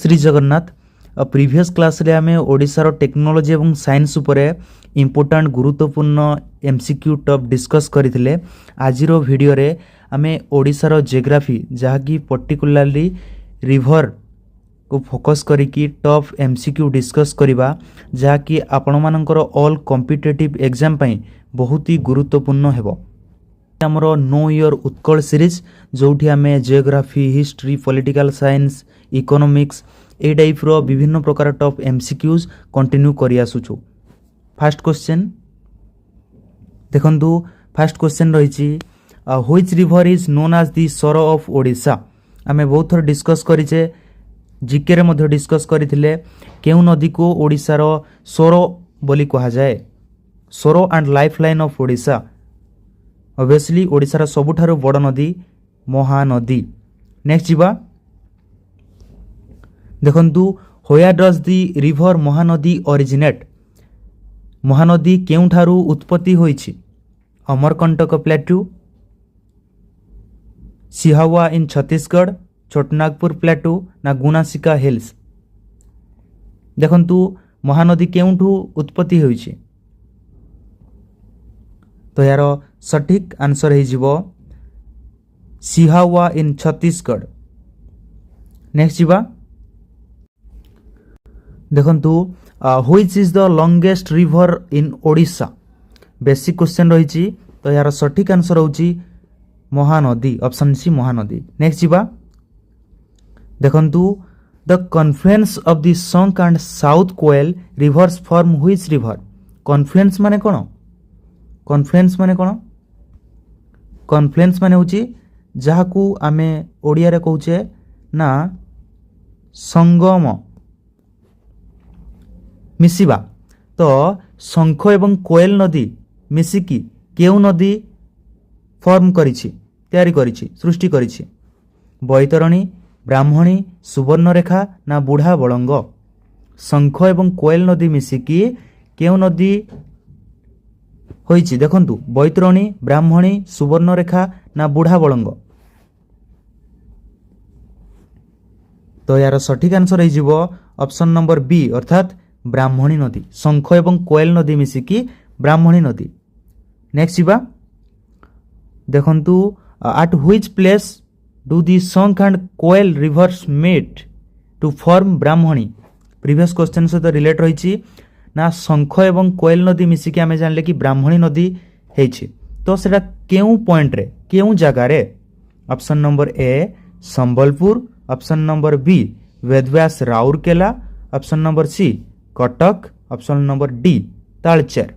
Shri Jagannath. Previous class रे आमे ओडिशार टेक्नोलोजी एवं साइंस उपरे इम्पोर्टेंट गुरुत्वपूर्ण एमसीक्यू टॉप डिस्कस करथिले। आजिर वीडियो रे आमे ओडिशार जियोग्राफी जहाँकि पर्टिकुलरली रिवर को फोकस करिकी टॉप एमसीक्यू डिस्कस करिबा, जहाँकि आपण मानकर ऑल कॉम्पिटिटिव एग्जाम पई बहुत ही गुरुत्वपूर्ण हेबो। आमर नो ईयर उत्कल सीरीज जोठी आमे geography, history, political science, economics ए टाइप रो विभिन्न प्रकार टॉप एमसीक्यूज कंटिन्यू करि आसुछु। फर्स्ट क्वेश्चन देखंतु, फर्स्ट क्वेश्चन रहिछि which river is known as the sorrow of Odisha. आमे बहुत थोर डिस्कस करिचे, जीके रे मध्ये डिस्कस करिथिले केउ नदी को ओडिसा रो सोरो बोली कहा जाए। Sorrow and lifeline of Odisha, obviously Odisha रो सबुठारु बड़ नदी महानदी। नेक्स्ट जीवा देखंतु, होया does the river Mahanadi originate. Mahanadi केउठारु उत्पत्ति होइछि। Amarkantak plateau, Sihawa in Chhattisgarh, Chotanagpur plateau ना गुनासिका हिल्स। देखंतु महानदी केउठु उत्पत्ति होइछि, तो यार सठिक आंसर है जीवो सिहावा इन छत्तीसगढ़। नेक्स्ट जीवा देखंतु, which is the longest river in Odisha. Basic question रही, तो यार सठिक आंसर होची Mahanadi, option C Mahanadi. Next जीवा देखंतु, the confluence of the Sankh and south Koel rivers form which river. Confluence माने कोन? कन्फ्लुएंस माने कोन? कन्फ्लुएंस माने होची जाहाकू आमे ओडिया रे कहूचे ना संगम, मिसिबा। तो शंख एवं कोएल नदी मिसिकी केउ नदी फॉर्म करिछि, तैयारी करिछि, सृष्टि करिछि। बैतरणी, ब्राह्मणी, सुवर्णरेखा ना बुढ़ा बलंग। शंख एवं कोएल नदी मिसिकी केउ नदी होइछि देखंतु, बैतरणी, ब्राह्मणी, सुवर्णरेखा ना बुढ़ा बलंग। तो यार सठिक आंसर है जीवो ऑप्शन नंबर बी, अर्थात ब्राह्मणी नदी। शंख एवं कोएल नदी मिसिकी ब्राह्मणी नदी। नेक्स्ट जीवा देखंतु, at which place do the Sankh and Koel rivers meet to form Brahmani. Previous question सहित रिलेट रही ना, शंख एवं कोएल नदी मिसिकी आमे जानले कि ब्राह्मणी नदी हेछि, तो सेटा केउ पॉइंट रे, केउ जगह रे। Option number A Sambalpur, option number B Vedvyas Rourkela, option number C Cuttack, option number D Talcher.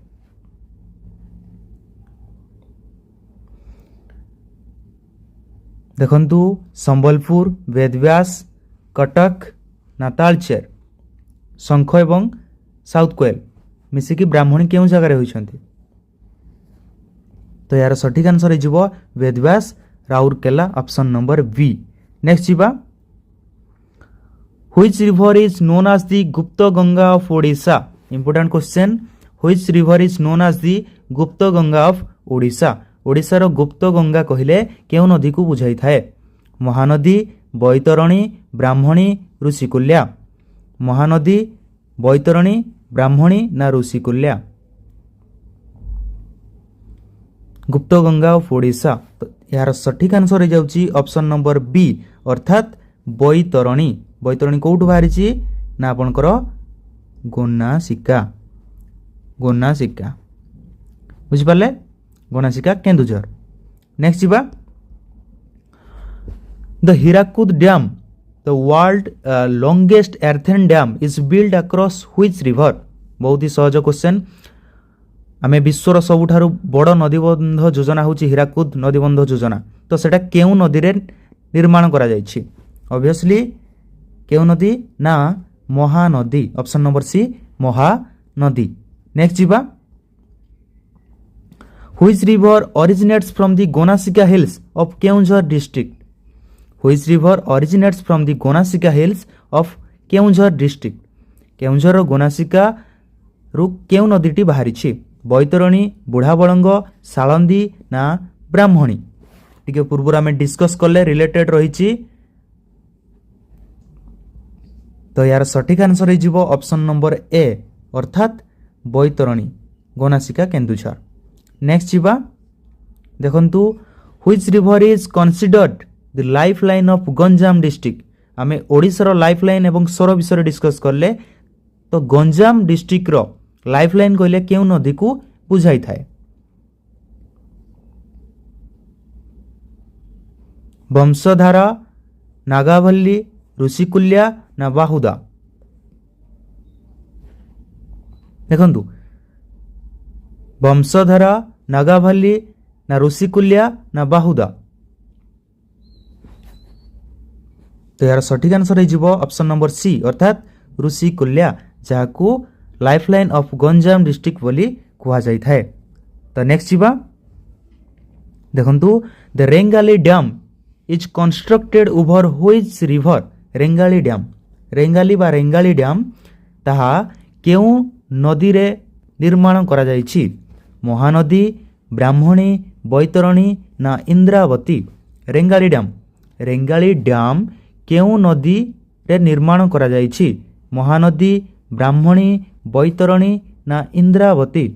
देखंतु संबलपुर, वेदव्यास, कटक ना तालचेर, शंख एवं साउथ कोएल मिसिकी ब्राह्मणी केउ जगह रे होइछंती। तो यार सठिक आंसर है जीवो Vedvyas Rourkela, option number B. Next जीवा, which river is known as the Gupt Ganga of Odisha. Important question, which river is known as the Gupt Ganga of Odisha. Odisha रो गुप्त गंगा कहिले केउ नदी को बुझाई थाए। महानदी, बैतरणी, ब्राह्मणी, ऋषिकुल्या। महानदी, बैतरणी, ब्राह्मणी ना ऋषिकुल्या। गुप्त गंगा ऑफ ओडिशा, तो यार सठिक आंसर हो जाउची ऑप्शन नंबर बी, अर्थात बैतरणी। बैतरणी कोउठ बाहरिची ना आपनकर गोनासिका। गोनासिका बुझि पाले, गोनासिका केन्दुझर। नेक्स्ट जीवा, the Hirakud dam, the world longest earthen dam is build across which river. बहुत ही सहज क्वेश्चन। आमे विश्वर सबुठारु बड़ नदीबंध योजना होची हीराकुद नदीबंध योजना, तो सेटा केउ नदी रे निर्माण करा जायछि। ऑब्वियसली केउ नदी ना Mahanadi, option number C Mahanadi. Next जीवा, which river originates from the Gonasika hills of Keonjhar district. Which river originates from the Gonasika hills of Keonjhar district. Keonjhar Gonasika रु केउ नदीटी बाहरिछि। बैतरणी, बुढ़ा बलंग, सालंदी ना ब्राह्मणी। टिके पूर्व आमे डिस्कस कले रिलेटेड रही। तो यार सठिक आंसर हो ऑप्शन नंबर ए अर्थात बैतरणी गनासिका केन्दुझर। नेक्स्ट जीवा देखंतु which river is considered the life line of Ganjam district. आमे ओडिशार लाइफ लाइन एवं स्वर विषय डिस्कस करले तो गंजाम डिस्ट्रिक्ट रो लाइफ लाइन कहले केउ नदी को बुझाई थाए। वंशधारा, नागावल्ली, ऋषिकुल्या ना बाहुदा। देखंतु वंशधारा, नागावल्ली ना ऋषिकुल्या ना बाहुदा। तो यार सठिक आंसर हो ऑप्शन नंबर सी अर्थात ऋषिकुल्या जहां life line of Ganjam district बोली कहा जाई थाए। तो नेक्स्ट जीवा देखंतु the Rengali dam is constructed over which river. Rengali dam, Rengali बा रेंगाली डैम ताहा केउ नदी रे निर्माण करा जायछि। महानदी, ब्राह्मणी, बैतरणी ना इंद्रावती। रेंगाली डैम, रेंगाली डैम केउ नदी रे निर्माण करा जायछि। महानदी, ब्राह्मणी, बैतरणी ना इंद्रावती।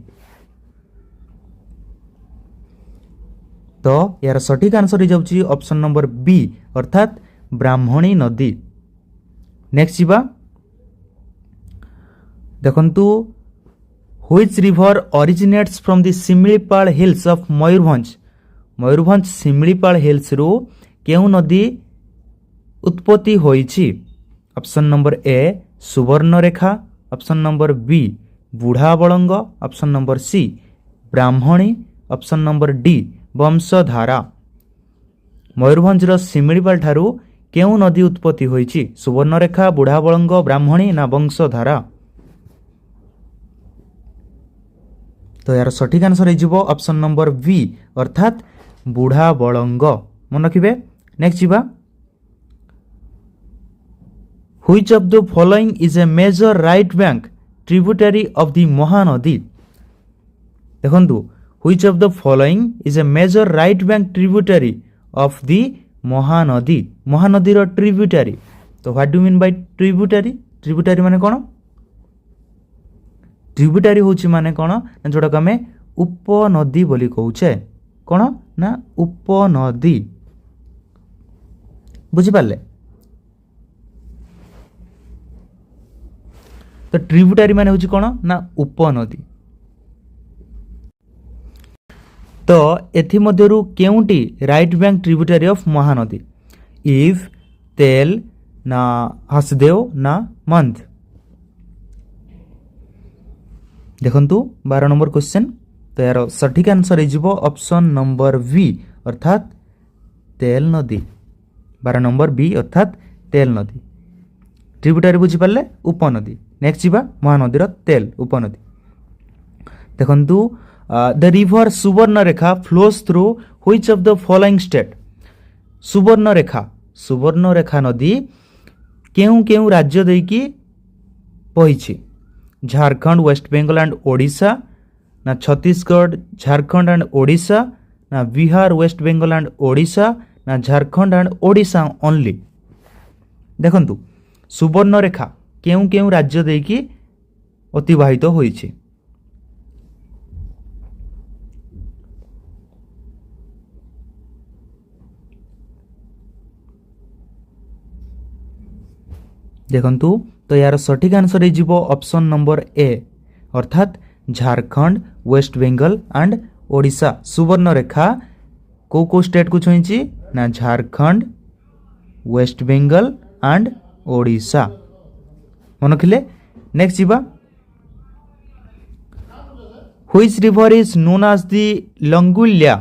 तो यार सठिक आंसर हो ऑप्शन नंबर बी अर्थात ब्राह्मणी नदी। नेक्स्ट जीवा देखंतु which river originates from the Similipal hills of Mayurbhanj. Mayurbhanj Similipal hills रु केउ नदी उत्पत्ति होईछि। Option number A Subarnarekha, option number B Budhabalang, option number C Brahmani, option number D Vamsadhara. मयूरभंजर सिमिलीपाल ठारू केउ नदी उत्पत्ति होईछि। सुवर्णरेखा, बुढ़ाबलंग, ब्राह्मणी ना वंशधारा। तो यार सठिक आंसर हो ऑप्शन नंबर बी अर्थात बुढ़ाबलंग मन रखिबे। नेक्स्ट जीवा which of the following is a major right bank tributary of the Mahanadi. देखंतु which of the following is a major right bank tributary of the Mahanadi. Mahanadi रो ट्रिब्यूटरी। तो what do mean by tributary. Tributary माने कोन? Tributary होची माने कोन ना जोटा को हमें उपनदी बोली कहूचे। कोन ना उपनदी। बुझी पाले? तो ट्रिब्यूटरी माने होची कोन ना उपनदी। तो एथि मध्यरु केउंटी right bank tributary of Mahanadi? Ib, Tel ना हसदेव ना मंद। देखंतु 12 नंबर क्वेश्चन। तो यार सठिक आंसर हो ऑप्शन नंबर बी अर्थात तेल नदी। 12 नंबर बी अर्थात तेल नदी। ट्रिब्यूटरी बुझी पाले उपनदी। नेक्स्ट जीवा महानदीर तेल उपनदी। देखंतु the river Subarnarekha flows through which of the following state. Subarnarekha, Subarnarekha नदी केउ केउ राज्य देकी बहिछि। झारखंड, वेस्ट बेंगल एंड ओडिशा ना छत्तीसगढ़, झारखंड एंड ओडिशा ना बिहार, वेस्ट बेंगल एंड ओडिशा ना झारखंड एंड ओडिशा ओनली। देखंतु सुवर्णरेखा केउ केउ राज्य देकी अतिवाहित होईछि। देखंतु तो यार सठिक आंसर हो ऑप्शन नंबर ए अर्थात झारखंड, वेस्ट बेंगल एंड ओडिशा। सुवर्णरेखा को को स्टेट को छुईची ना झारखंड, वेस्ट बेंगल एंड ओडिशा मन रखिले। नेक्स्ट जीवा which river is known as the Langulya.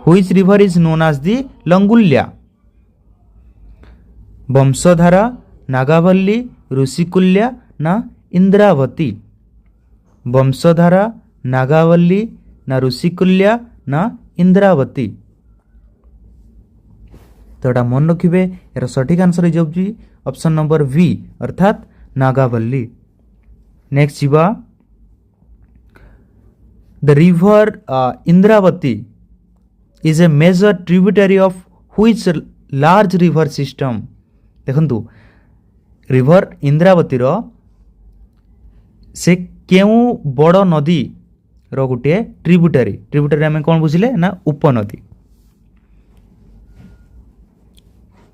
Which river is known as the Langulya. Vamsadhara, Nagavali, Rushikulya ना इंद्रावती। वंशधारा, नागावल्ली ना ऋषिकुल्या ना इंद्रावती। तो एटा मन रखिबे यार सठिक आंसर हो ऑप्शन नंबर बी अर्थात नागावल्ली। नेक्स्ट जीवा the river Indravati is a major tributary of which large river system. देखंतु रिभर इंद्रावती रो से केउ बड़ नदी रो गोटे ट्रिब्यूटरी ट्रिब्यूटरी आम कौन बुझिले ना उपनदी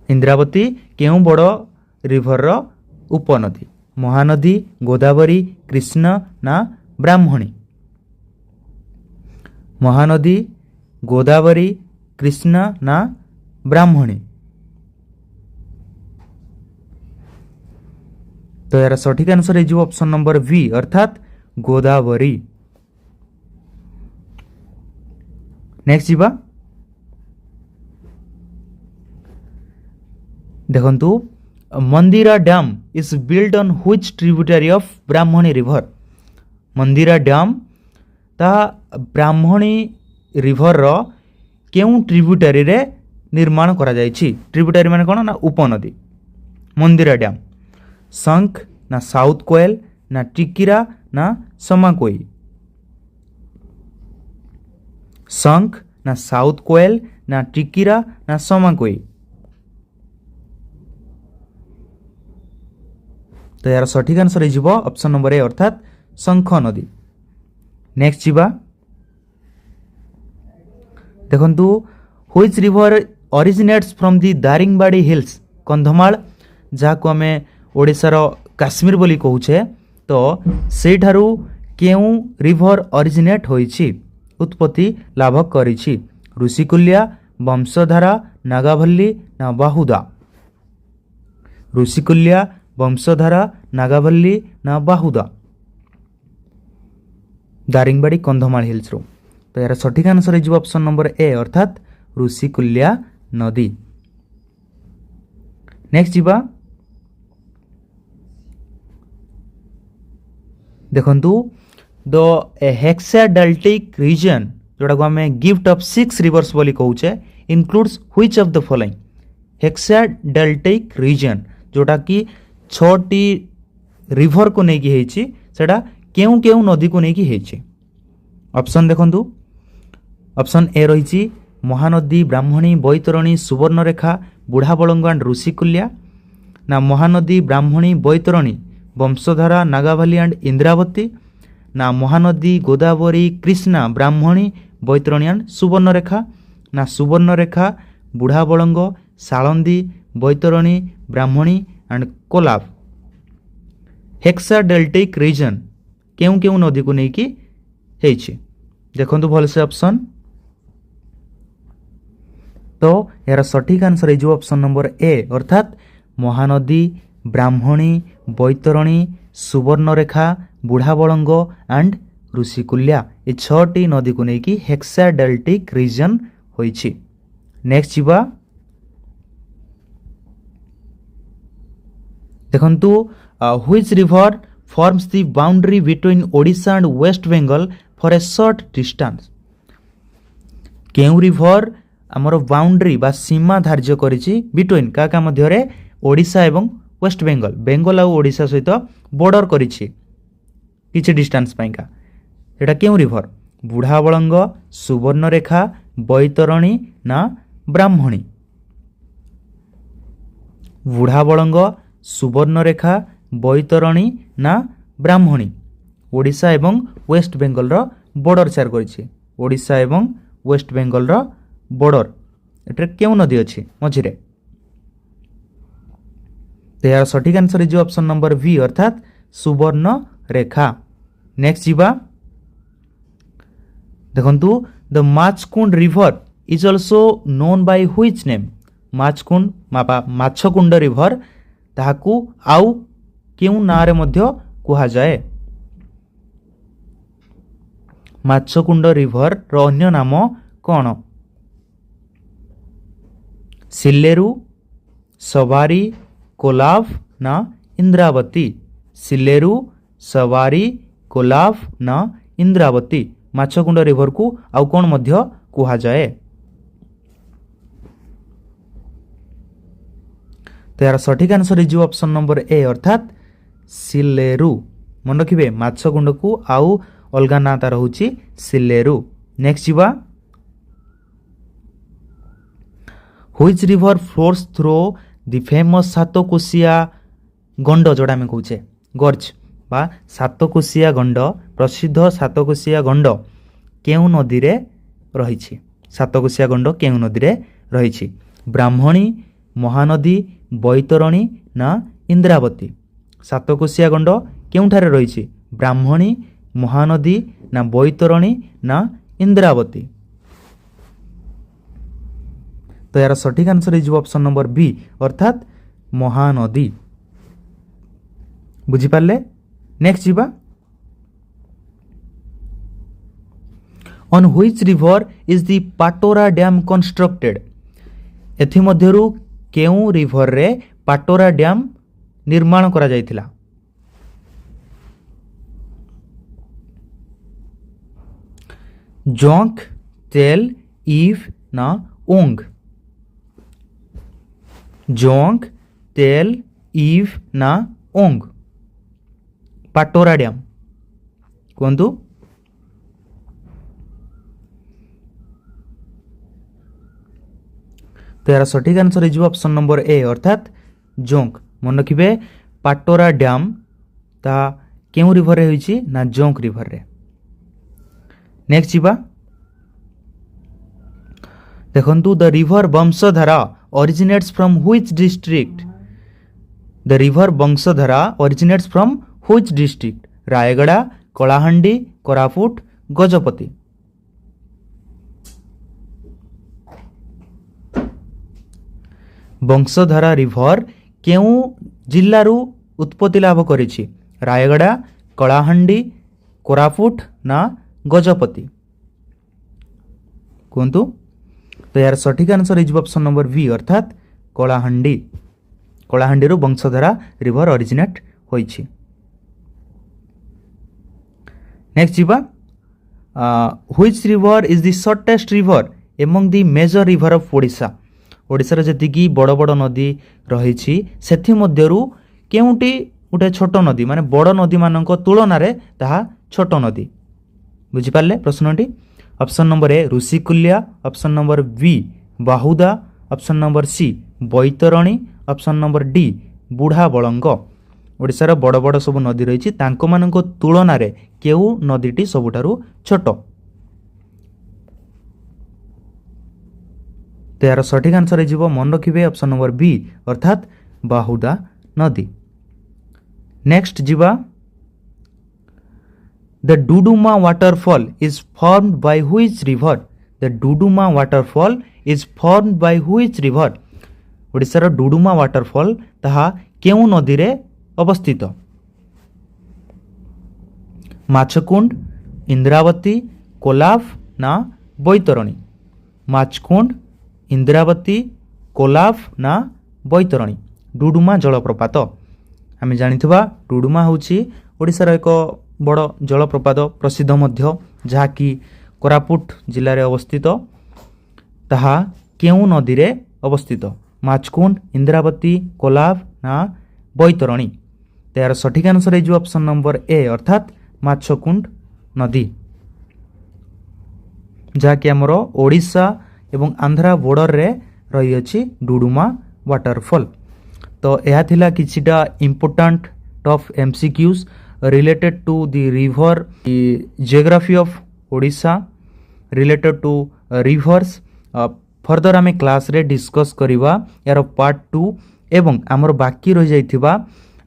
इंद्रावती केउ बड़ रिभर रो उपनदी महानदी गोदावरी कृष्ण ना ब्राह्मणी महानदी गोदावरी कृष्ण ना ब्राह्मणी तो यार सठिक आंसर है ऑप्शन नंबर बी अर्थात गोदावरी। नेक्स्ट जीवा देखंतु Mandira dam is build on which tributary of Brahmani river Mandira dam ता ब्राह्मणी रिवर रो केउ ट्रिब्यूटरी रे निर्माण करा जायछि ट्रिब्यूटरी माने कोन ना उपनदी मंदिरा डैम शंख ना साउथ कोयल ना टिकिरा ना समाकोई शंख ना साउथ कोयल ना टिकिरा ना समाकोई तो यार सठिक आंसर हो ऑप्शन नंबर ए अर्थात शंख नदी। नेक्स्ट जीवा देखंतु which river originates from the Daringbadi hills Kandhamal जहाँ को आम ओडिशार काश्मीर बोली कहूचे तो सेठारु केउ रिवर ओरिजिनेट होइछि उत्पत्ति लाभ करिछि ऋषिकुल्या वंशधारा नागाभल्ली ना बाहुदा ऋषिकुल्या वंशधारा नागाभल्ली ना बाहुदा दारिंगबाड़ी कंधमाल हिल्स रो तो यार सठिक आंसर हो ऑप्शन नंबर ए अर्थात ऋषिकुल्या नदी। नेक्स्ट जीवा देखंतु द हेक्साडाल्टिक रीजन जोटा को हमें गिफ्ट ऑफ 6 रिवर्स बोली कहूचे includes which of the following hexadeltaic region जोटा कि 6टी रिवर को नेकी हेछि सेटा केउ केउ नदी को नेकी हेछि ऑप्शन देखंतु ऑप्शन ए रहिछि महानदी ब्राह्मणी बैतरणी सुवर्णरेखा बुढ़ाबलंग एंड ऋषिकुल्या ना महानदी ब्राह्मणी बैतरणी वंशधारा नागाभल्ली एंड इंद्रावती ना महानदी गोदावरी कृष्णा ब्राह्मणी बैतरणी एंड सुवर्णरेखा ना Subarnarekha Budhabalang Salandi Baitarani Brahmani and Kolab hexadeltaic region केउ केउ नदी को नेकी हेछि देखंतु भलसे ऑप्शन तो यार सठिक आंसर है ऑप्शन नंबर ए अर्थात महानदी ब्राह्मणी बैतरणी सुवर्णरेखा बुढ़ाबलंग एंड ऋषिकुल्या ये 6टी नदी को नेकी हेक्साडेल्टिक रीजन होइछि। नेक्स्ट जीवा देखंतु which river forms the boundary between Odisha and West Bengal for a short distance केउ रिवर आमर बाउंड्री बा सीमा धार्य करिछि बिटवीन का मध्य रे ओडिशा एवं वेस्ट बेंगल बेंगल आ ओडिशा सहित बॉर्डर करिछि किछि डिस्टेंस पाइका एटा केउ रिवर बुढ़ाबलंग सुवर्णरेखा बैतरणी ना ब्राह्मणी बुढ़ाबलंग सुवर्णरेखा बैतरणी ना ब्राह्मणी ओडिशा एवं वेस्ट बेंगल रो बॉर्डर शेयर करिछि ओडिशा एवं वेस्ट बेंगल रो बॉर्डर एटा केउ नदी अछि मझिरे तो यार सठिक आंसर है ऑप्शन नंबर बी अर्थात सुवर्ण रेखा। नेक्स्ट जीवा देखंतु the Machkund river is also known by which name Machkund Machkund river ताहाकू आउ केउ ना रे मध्य कुहा जाए माछकुंड रिवर रो अन्य नाम कोन सिल्लेरू सवारी कोलाब ना इंद्रावती सिल्लेरू सवारी कोलाब ना इंद्रावती माछकुंड रिवर को आउ कौन मध्य कुहा जाए तो यार सठिक आंसर है ऑप्शन नंबर ए अर्थात सिल्लेरू मन रखिए माछकुंड को आउ अलगा ना तार होची सिल्लेरू। नेक्स्ट जीवा which river flows through the famous Satkosia गंड जोड़ा आम कहे गर्ज बा सातकोशिया गंड प्रसिद्ध सातकोशिया गंड केउ नदी रे रही सातकोशिया गंड केउ नदी रे रही ब्राह्मणी महानदी बैतरणी ना इंद्रावती सातकोशिया गंड केउठारे रही ब्राह्मणी महानदी ना बैतरणी ना इंद्रावती तो यार सठिक आंसर हो ऑप्शन नंबर बी अर्थात महानदी बुझिपारे नेक्स्ट जीवा on which river is the Patora dam constructed एथि मध्यरु केउ रिवर रे पाटोरा डैम निर्माण करा जायतिला जोंक तेल ईव ना ओंग जोंक तेल ईव ना ओंग पाटोरा डैम कहतु तो यार सठिक आंसर हो ऑप्शन नंबर ए अर्थात जोंक मन रखिए पाटोरा डैम ता केउ रिवर रे होइछि ना जोंक रिवर रे नेक्स्ट जीवा देखंतु the river Vansadhara originates from which district the river Vansadhara originates from which district Rayagada Kalahandi Koraput Gajapati Vansadhara river केउ जिल्लारू उत्पत्ति लाभ करिछि रायगड़ा कलाहांडी कोरापुट ना गजपति कहतु तो यार सठिक आंसर हो ऑप्शन नंबर बी अर्थात कलाहांडी कलाहांडी वंशधारा रिवर ओरिजिनेट होइछि नेक्स्ट जीवा which river is the shortest river among the major river of Odisha Odisha रे जति बड़ बड़ नदी रही सेथि मध्यरु केउटी गोटे छोट नदी माने बड़ नदी मानक तुलन रे ताहा छोट नदी बुझी पारले प्रश्नटी option number A Rushikulya option number B Bahuda option number C Baitarani option number D Budha Balang ओडिशार बड़ बड़ सब नदी रही तांको मानक तुलन रे केउ नदीटी सबुठारु छोट तो यार सठिक आंसर हो मन रखिए ऑप्शन नंबर बी अर्थात बाहुदा नदी नेक्स्ट जीवा the Duduma waterfall is formed by which river the Duduma waterfall is formed by which river ओडिशार डुडुमा वाटरफॉल ताहा केउ नदी रे अवस्थित माछकुंड इंद्रावती कोलाब ना बैतरणी माछकुंड इंद्रावती कोलाब ना बैतरणी डुडुमा जलप्रपात आम जानिथिबा डुडुमा होछि ओडिशार एक बड़ जलप्रपात प्रसिद्ध मध्य जहाँकि कोरापुट जिले में अवस्थित ताहा केउ नदी रे अवस्थित माछकुंड इंद्रावती कोलाब ना बैतरणी यार सठिक आंसर हो ऑप्शन नंबर ए अर्थात माछकुंड नदी जहाँकि आमर ओडिशा एवं आंध्रा बॉर्डर रे रही अछि डुडुमा वाटरफॉल तो यह थिला किछिटा important tough MCQs related to the river the geography of Odisha related to rivers further आमे क्लास रे डिस्कस करिवा यार पार्ट 2 एवं हमर बाकी रह जाइथिबा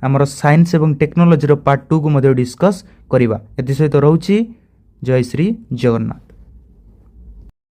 हमर साइंस एवं टेक्नोलॉजी रो पार्ट 2 को मध्ये डिस्कस करिवा एति सहित रहउची जय श्री जगन्नाथ।